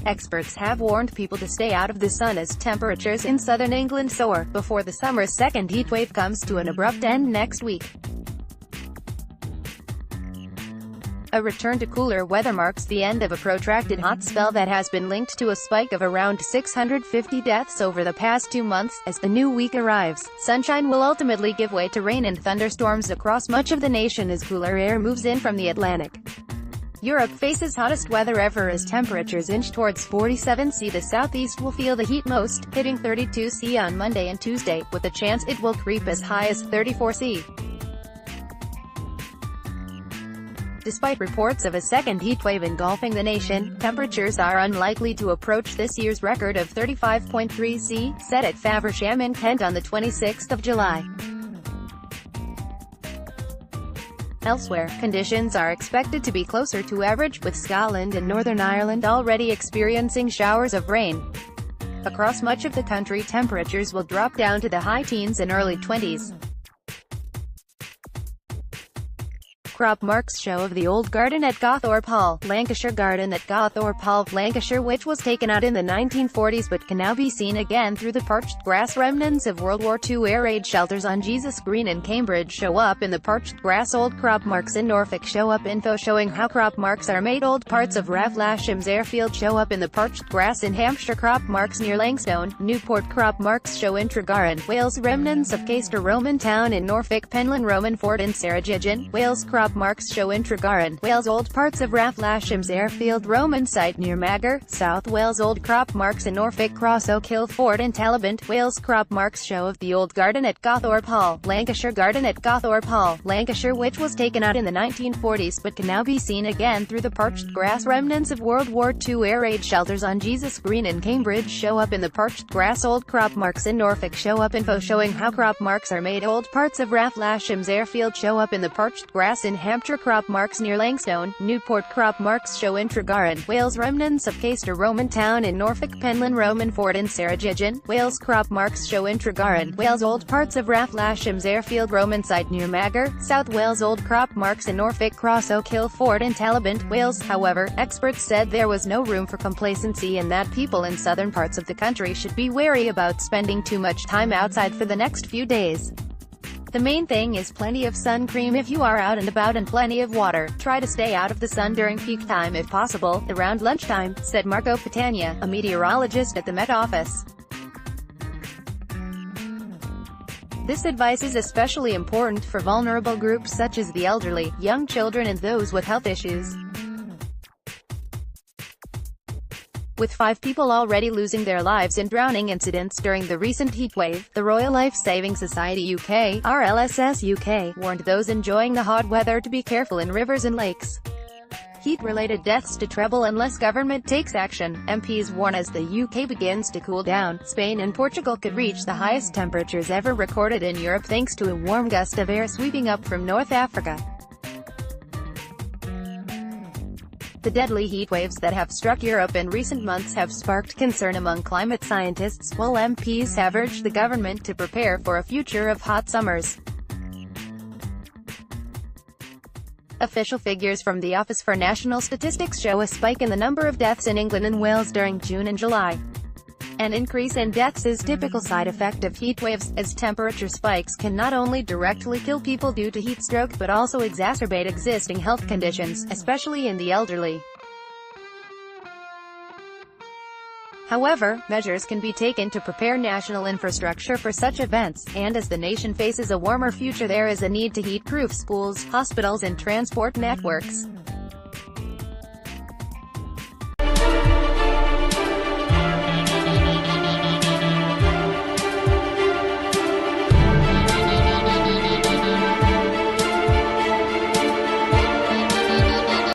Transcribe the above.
Experts have warned people to stay out of the sun as temperatures in southern England soar, before the summer's second heatwave comes to an abrupt end next week. A return to cooler weather marks the end of a protracted hot spell that has been linked to a spike of around 650 deaths over the past 2 months. As the new week arrives, sunshine will ultimately give way to rain and thunderstorms across much of the nation as cooler air moves in from the Atlantic. Europe faces hottest weather ever as temperatures inch towards 47°C. The southeast will feel the heat most, hitting 32°C on Monday and Tuesday, with a chance it will creep as high as 34°C. Despite reports of a second heatwave engulfing the nation, temperatures are unlikely to approach this year's record of 35.3°C, set at Faversham in Kent on the 26th of July. Elsewhere, conditions are expected to be closer to average, with Scotland and Northern Ireland already experiencing showers of rain. Across much of the country, temperatures will drop down to the high teens and early 20s. Crop marks show of the old garden at Gawthorpe Hall, Lancashire. Garden at Gawthorpe Hall, Lancashire, which was taken out in the 1940s but can now be seen again through the parched grass. Remnants of World War II air raid shelters on Jesus Green in Cambridge show up in the parched grass. Old crop marks in Norfolk show up. Info showing how crop marks are made. Old parts of Ravlasham's airfield show up in the parched grass in Hampshire. Crop marks near Langstone, Newport. Crop marks show in Tregaron, Wales. Remnants of Caister Roman town in Norfolk. Penllyn Roman fort in Ceredigion, Wales. Crop marks show in Tregaron, Wales. Old parts of Ravlasham's airfield Roman site near Magor, South Wales. Old crop marks in Norfolk. Cross Oak Hill fort in Talabant, Wales. Crop marks show of the old garden at Gawthorpe Hall, Lancashire. Garden at Gawthorpe Hall, Lancashire, which was taken out in the 1940s but can now be seen again through the parched grass. Remnants of World War II air raid shelters on Jesus Green in Cambridge show up in the parched grass. Old crop marks in Norfolk show up. Info showing how crop marks are made. Old parts of Ravlasham's airfield show up in the parched grass in Hampshire. Crop marks near Langstone, Newport. Crop marks show in Tregaron, Wales. Remnants of Caister Roman town in Norfolk. Penllyn Roman fort in Ceredigion, Wales. Crop marks show in Tregaron, Wales. Old parts of Ravlasham's airfield Roman site near Magor, South Wales. Old crop marks in Norfolk. Cross Oak Hill fort in Talabant, Wales. However, experts said there was no room for complacency and that people in southern parts of the country should be wary about spending too much time outside for the next few days. The main thing is plenty of sun cream if you are out and about, and plenty of water. Try to stay out of the sun during peak time if possible, around lunchtime, said Marco Patania, a meteorologist at the Met Office. This advice is especially important for vulnerable groups such as the elderly, young children and those with health issues. With 5 people already losing their lives in drowning incidents during the recent heatwave, the Royal Life Saving Society UK (RLSS UK) warned those enjoying the hot weather to be careful in rivers and lakes. Heat-related deaths to treble unless government takes action, MPs warn. As the UK begins to cool down, Spain and Portugal could reach the highest temperatures ever recorded in Europe thanks to a warm gust of air sweeping up from North Africa. The deadly heatwaves that have struck Europe in recent months have sparked concern among climate scientists, while MPs have urged the government to prepare for a future of hot summers. Official figures from the Office for National Statistics show a spike in the number of deaths in England and Wales during June and July. An increase in deaths is a typical side effect of heatwaves, as temperature spikes can not only directly kill people due to heat stroke but also exacerbate existing health conditions, especially in the elderly. However, measures can be taken to prepare national infrastructure for such events, and as the nation faces a warmer future there is a need to heat-proof schools, hospitals and transport networks.